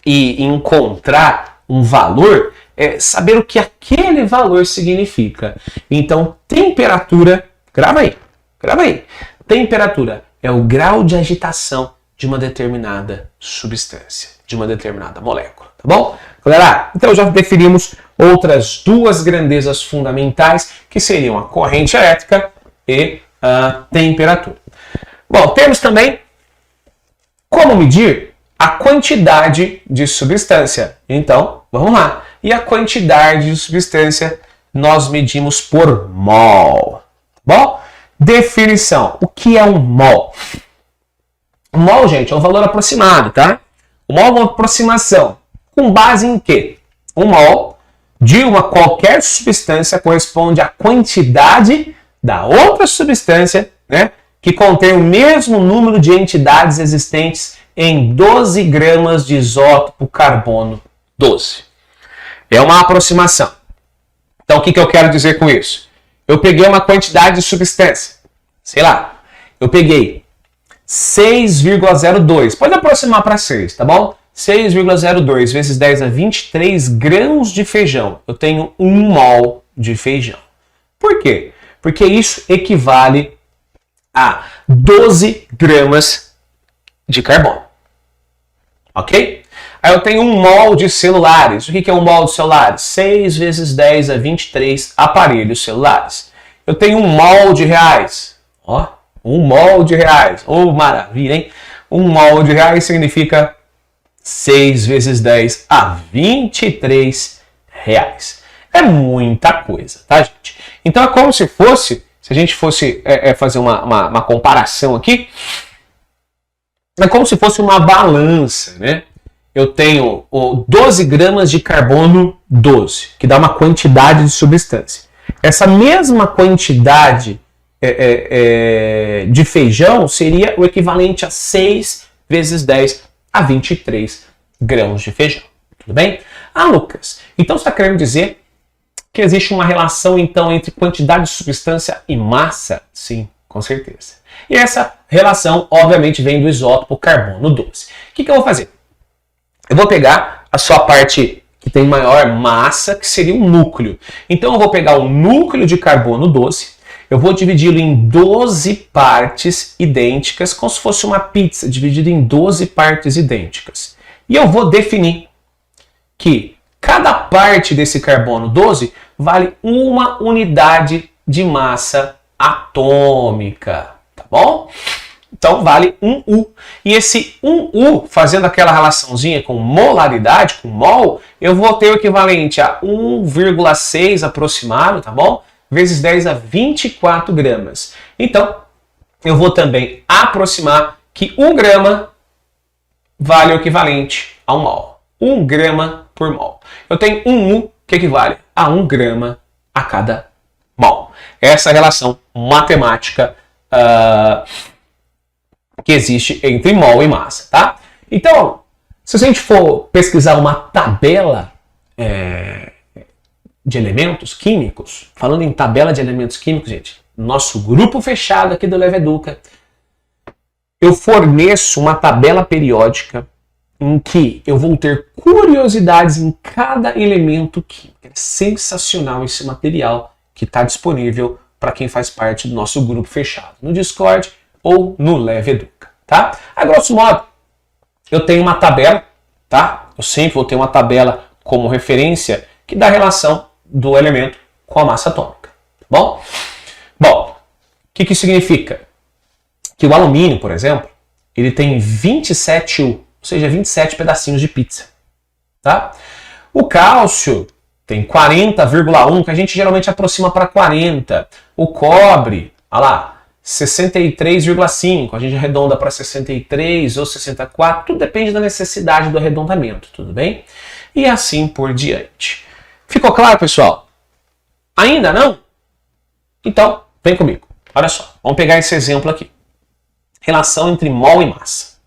e encontrar um valor é saber o que aquele valor significa. Então, temperatura, grava aí. Temperatura é o grau de agitação de uma determinada substância, de uma determinada molécula, tá bom? Galera, então já definimos outras duas grandezas fundamentais, que seriam a corrente elétrica e a temperatura. Bom, temos também como medir a quantidade de substância. Então, vamos lá. E a quantidade de substância nós medimos por mol. Bom, definição. O que é um mol? O mol, gente, é um valor aproximado, tá? O mol é uma aproximação. Com base em quê? Um mol de uma qualquer substância corresponde à quantidade da outra substância, né, que contém o mesmo número de entidades existentes em 12 gramas de isótopo carbono 12. É uma aproximação. Então, o que eu quero dizer com isso? Eu peguei uma quantidade de substância, sei lá, eu peguei 6,02, pode aproximar para 6, tá bom? 6,02 vezes 10 a 23 grãos de feijão. Eu tenho 1 mol de feijão. Por quê? Porque isso equivale a 12 gramas de carbono. Ok? Aí eu tenho 1 mol de celulares. O que é 1 mol de celulares? 6 vezes 10 a 23 aparelhos celulares. Eu tenho 1 mol de reais. Ó, 1 mol de reais. Oh, maravilha, hein? 1 mol de reais significa 6 vezes 10 a 23 reais. É muita coisa, tá, gente? Então é como se fosse, se a gente fosse fazer uma comparação aqui, é como se fosse uma balança, né? Eu tenho 12 gramas de carbono 12, que dá uma quantidade de substância. Essa mesma quantidade de feijão seria o equivalente a 6 vezes 10 a 23 grãos de feijão. Tudo bem? Ah, Lucas, então você está querendo dizer que existe uma relação, então, entre quantidade de substância e massa? Sim, com certeza. E essa relação, obviamente, vem do isótopo carbono 12. O que eu vou fazer? Eu vou pegar a sua parte que tem maior massa, que seria o núcleo. Então, eu vou pegar o núcleo de carbono 12, eu vou dividi-lo em 12 partes idênticas, como se fosse uma pizza dividida em 12 partes idênticas. E eu vou definir que cada parte desse carbono 12 vale uma unidade de massa atômica, tá bom? Então vale 1 U. E esse 1 U, fazendo aquela relaçãozinha com molaridade, com mol, eu vou ter o equivalente a 1,6 aproximado, tá bom? Vezes 10 a 24 gramas. Então, eu vou também aproximar que 1 grama vale o equivalente a 1 mol. 1 grama por mol. Eu tenho 1 U que equivale a 1 grama a cada mol. Essa é a relação matemática que existe entre mol e massa, tá? Então, se a gente for pesquisar uma tabela de elementos químicos, falando em tabela de elementos químicos, gente, nosso grupo fechado aqui do LevEduca, eu forneço uma tabela periódica em que eu vou ter curiosidades em cada elemento químico. É sensacional esse material que está disponível para quem faz parte do nosso grupo fechado, no Discord ou no LevEduca, tá? A grosso modo, eu tenho uma tabela, tá? Eu sempre vou ter uma tabela como referência que dá relação do elemento com a massa atômica, tá bom? Bom, o que isso significa? Que o alumínio, por exemplo, ele tem 27 U, ou seja, 27 pedacinhos de pizza, tá? O cálcio tem 40,1, que a gente geralmente aproxima para 40. O cobre, olha lá, 63,5, a gente arredonda para 63 ou 64, tudo depende da necessidade do arredondamento, tudo bem? E assim por diante. Ficou claro, pessoal? Ainda não? Então, vem comigo. Olha só, vamos pegar esse exemplo aqui. Relação entre mol e massa.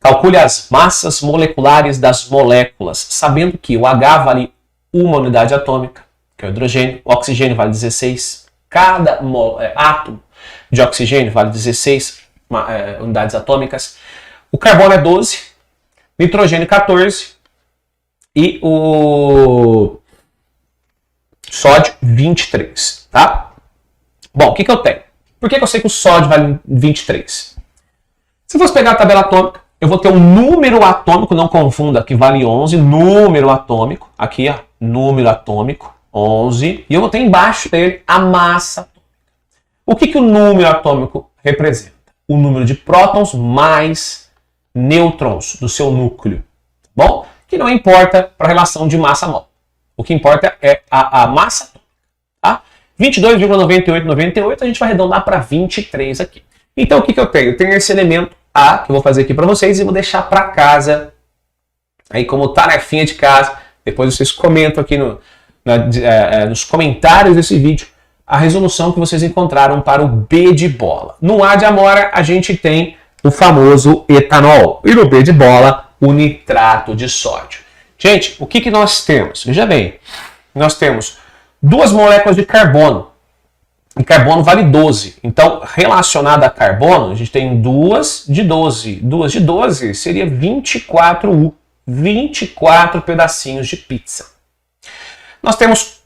Calcule as massas moleculares das moléculas, sabendo que o H vale uma unidade atômica, que é o hidrogênio, o oxigênio vale 16, cada átomo de oxigênio vale 16 unidades atômicas, o carbono é 12, nitrogênio 14 e o sódio 23, tá? Bom, o que eu tenho? Por que eu sei que o sódio vale 23? Se eu fosse pegar a tabela atômica, eu vou ter um número atômico, não confunda, que vale 11, número atômico, aqui ó, número atômico, 11, e eu vou ter embaixo dele a massa atômica. O que o número atômico representa? O número de prótons mais nêutrons do seu núcleo, tá bom? Que não importa para a relação de massa-mol. O que importa é a massa atômica, tá? 22,9898, a gente vai arredondar para 23 aqui. Então, o que eu tenho? Eu tenho esse elemento A, que eu vou fazer aqui para vocês, e vou deixar para casa, aí como tarefinha de casa. Depois vocês comentam aqui nos comentários desse vídeo a resolução que vocês encontraram para o B de bola. No A de amora, a gente tem o famoso etanol. E no B de bola, o nitrato de sódio. Gente, o que nós temos? Veja bem, nós temos duas moléculas de carbono. E carbono vale 12. Então, relacionado a carbono, a gente tem duas de 12. Duas de 12 seria 24 U. 24 pedacinhos de pizza. Nós temos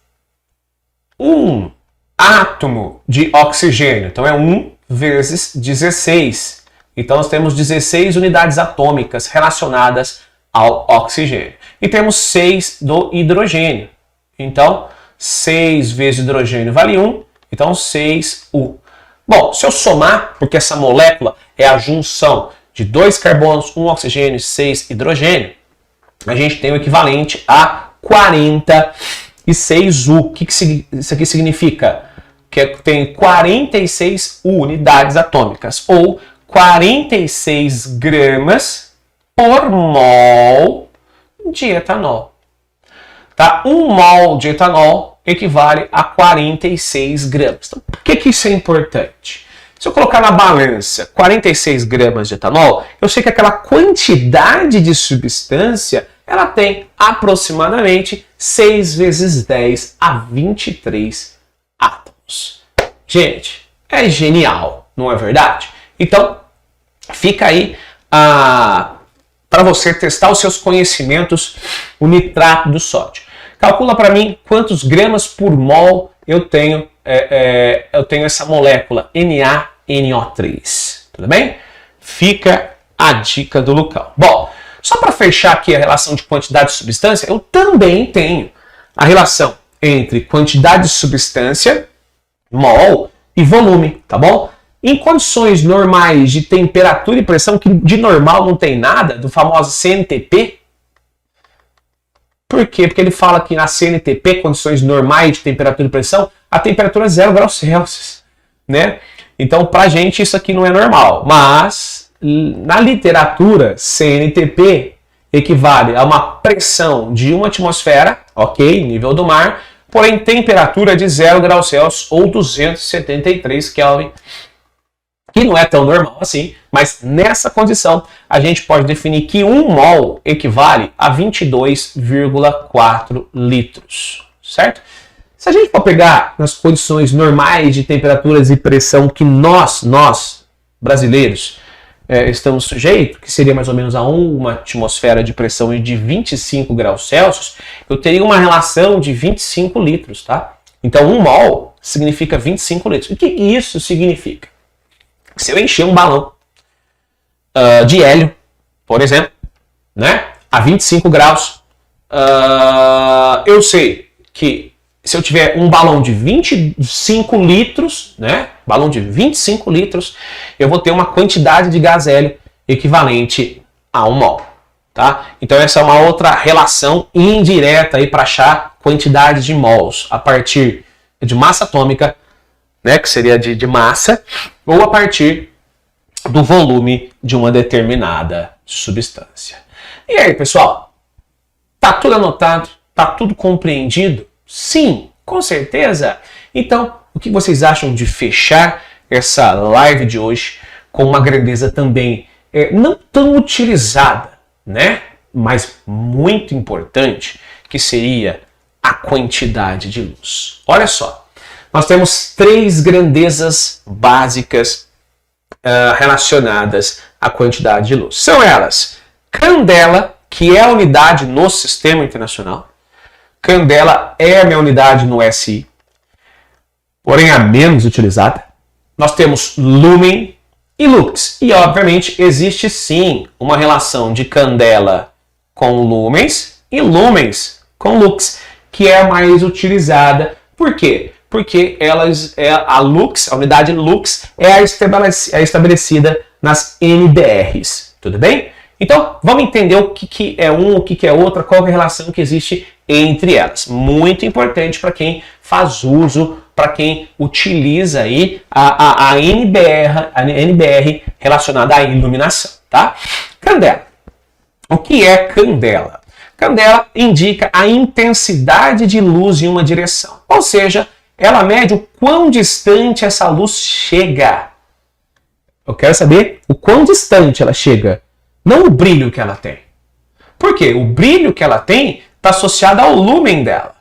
um átomo de oxigênio. Então, é 1 vezes 16. Então, nós temos 16 unidades atômicas relacionadas ao oxigênio. E temos 6 do hidrogênio. Então, 6 vezes hidrogênio vale 1. Então, 6U. Bom, se eu somar, porque essa molécula é a junção de 2 carbonos, 1 oxigênio e 6 hidrogênio, a gente tem o equivalente a 46U. O que isso aqui significa? Que tem 46 unidades atômicas, ou 46 gramas por mol de etanol. Tá? 1 mol de etanol equivale a 46 gramas. Então, por que isso é importante? Se eu colocar na balança 46 gramas de etanol, eu sei que aquela quantidade de substância ela tem aproximadamente 6 vezes 10 a 23 átomos. Gente, é genial, não é verdade? Então, fica aí para você testar os seus conhecimentos, o nitrato do sódio. Calcula para mim quantos gramas por mol eu tenho essa molécula NaNO3. Tudo bem? Fica a dica do Lucão. Bom, só para fechar aqui a relação de quantidade de substância, eu também tenho a relação entre quantidade de substância, mol, e volume, tá bom? Em condições normais de temperatura e pressão, que de normal não tem nada, do famoso CNTP. Por quê? Porque ele fala que na CNTP, condições normais de temperatura e pressão, a temperatura é 0 graus Celsius, né? Então, pra gente, isso aqui não é normal. Mas, na literatura, CNTP equivale a uma pressão de 1 atmosfera, ok, nível do mar, porém temperatura de 0 graus Celsius ou 273 Kelvin, que não é tão normal assim, mas nessa condição a gente pode definir que 1 mol equivale a 22,4 litros, certo? Se a gente for pegar nas condições normais de temperaturas e pressão que nós brasileiros, estamos sujeitos, que seria mais ou menos a uma atmosfera de pressão de 25 graus Celsius, eu teria uma relação de 25 litros, tá? Então 1 mol significa 25 litros. O que isso significa? Se eu encher um balão de hélio, por exemplo, né, a 25 graus, eu sei que se eu tiver um balão de 25 litros, né, balão de 25 litros, eu vou ter uma quantidade de gás hélio equivalente a 1 mol, tá? Então essa é uma outra relação indireta aí para achar quantidade de mols a partir de massa atômica, né, que seria de massa, ou a partir do volume de uma determinada substância. E aí, pessoal? Tá tudo anotado? Tá tudo compreendido? Sim, com certeza. Então, o que vocês acham de fechar essa live de hoje com uma grandeza também não tão utilizada, né? Mas muito importante, que seria a quantidade de luz. Olha só, nós temos 3 grandezas básicas relacionadas à quantidade de luz. São elas: candela, que é a unidade no Sistema Internacional. Candela é a minha unidade no SI, porém a menos utilizada. Nós temos lumen e lux. E, obviamente, existe sim uma relação de candela com lumens e lumens com lux, que é a mais utilizada. Por quê? Porque a unidade lux é estabelecida nas NBRs. Tudo bem? Então, vamos entender o que é um, o que é outra, qual é a relação que existe entre elas. Muito importante para quem faz uso, para quem utiliza aí a NBR relacionada à iluminação, tá? Candela. O que é candela? Candela indica a intensidade de luz em uma direção. Ou seja, ela mede o quão distante essa luz chega. Eu quero saber o quão distante ela chega. Não o brilho que ela tem. Por quê? O brilho que ela tem está associado ao lumen dela.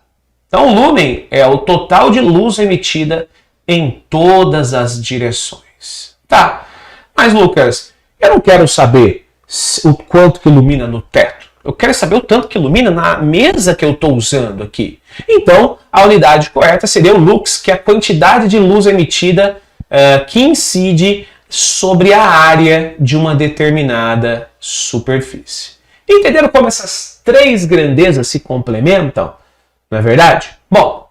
Então, o lumen é o total de luz emitida em todas as direções. Tá, mas Lucas, eu não quero saber o quanto que ilumina no teto. Eu quero saber o tanto que ilumina na mesa que eu estou usando aqui. Então, a unidade correta seria o lux, que é a quantidade de luz emitida que incide sobre a área de uma determinada superfície. Entenderam como essas 3 grandezas se complementam? Não é verdade? Bom,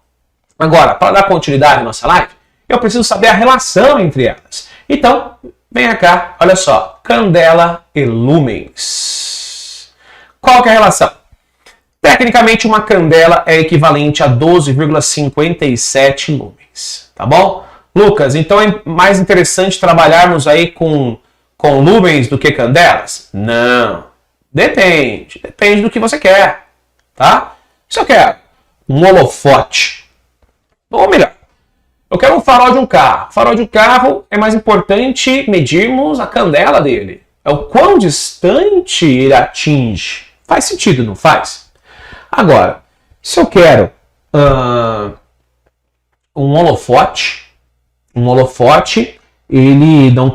agora, para dar continuidade à nossa live, eu preciso saber a relação entre elas. Então, venha cá, olha só, candela e lumens. Qual que é a relação? Tecnicamente, uma candela é equivalente a 12,57 lumens, tá bom? Lucas, então é mais interessante trabalharmos aí com lumens do que candelas? Não. Depende do que você quer, tá? Se eu quero um holofote, ou melhor, eu quero um farol de um carro. Farol de um carro é mais importante medirmos a candela dele. É o quão distante ele atinge. Faz sentido, não faz? Agora, se eu quero um holofote, ele não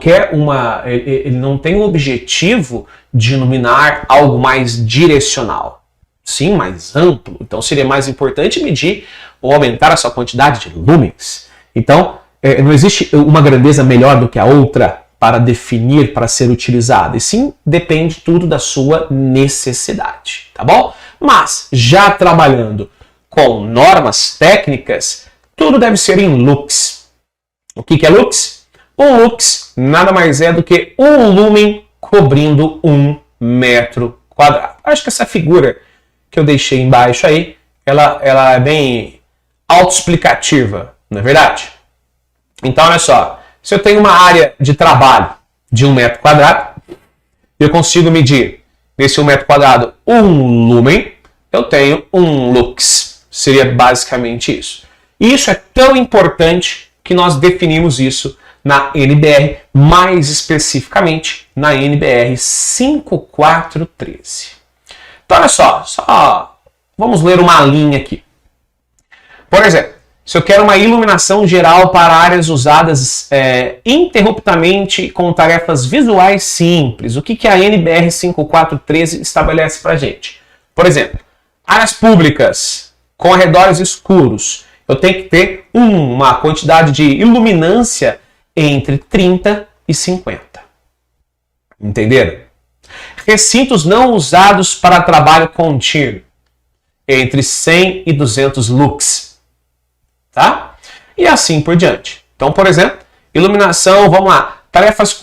ele não tem o objetivo de iluminar algo mais direcional, sim, mais amplo. Então seria mais importante medir ou aumentar a sua quantidade de lumens. Então não existe uma grandeza melhor do que a outra para definir, para ser utilizada. E sim, depende tudo da sua necessidade, tá bom? Mas já trabalhando com normas técnicas, tudo deve ser em lux. O que é lux? Um lux nada mais é do que um lumen cobrindo 1 metro quadrado. Acho que essa figura que eu deixei embaixo aí, ela é bem autoexplicativa, não é verdade? Então, olha só, se eu tenho uma área de trabalho de 1 metro quadrado, eu consigo medir nesse 1 metro quadrado 1 lumen, eu tenho 1 lux. Seria basicamente isso. E isso é tão importante que nós definimos isso na NBR, mais especificamente na NBR 5413. Então, olha só, vamos ler uma linha aqui. Por exemplo, se eu quero uma iluminação geral para áreas usadas interruptamente com tarefas visuais simples, o que a NBR 5413 estabelece para a gente? Por exemplo, áreas públicas com arredores escuros, eu tenho que ter uma quantidade de iluminância entre 30 e 50. Entenderam? Recintos não usados para trabalho contínuo, entre 100 e 200 lux. Tá? E assim por diante. Então, por exemplo, iluminação, vamos lá, tarefas,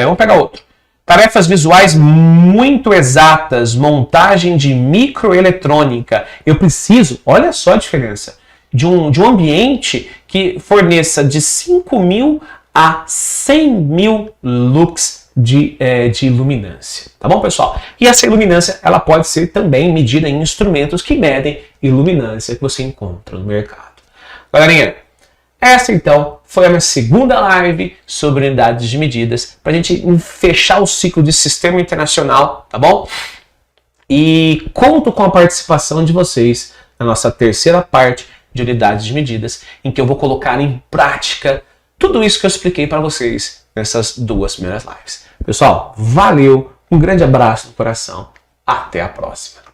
vamos pegar outro. Tarefas visuais muito exatas, montagem de microeletrônica. Eu preciso, olha só a diferença, de um ambiente que forneça de 5.000 a 100.000 lux de iluminância. Tá bom, pessoal? E essa iluminância, ela pode ser também medida em instrumentos que medem iluminância que você encontra no mercado. Galerinha, essa então foi a minha segunda live sobre unidades de medidas, para a gente fechar o ciclo de sistema internacional, tá bom? E conto com a participação de vocês na nossa terceira parte de unidades de medidas, em que eu vou colocar em prática tudo isso que eu expliquei para vocês nessas duas primeiras lives. Pessoal, valeu, um grande abraço no coração, até a próxima.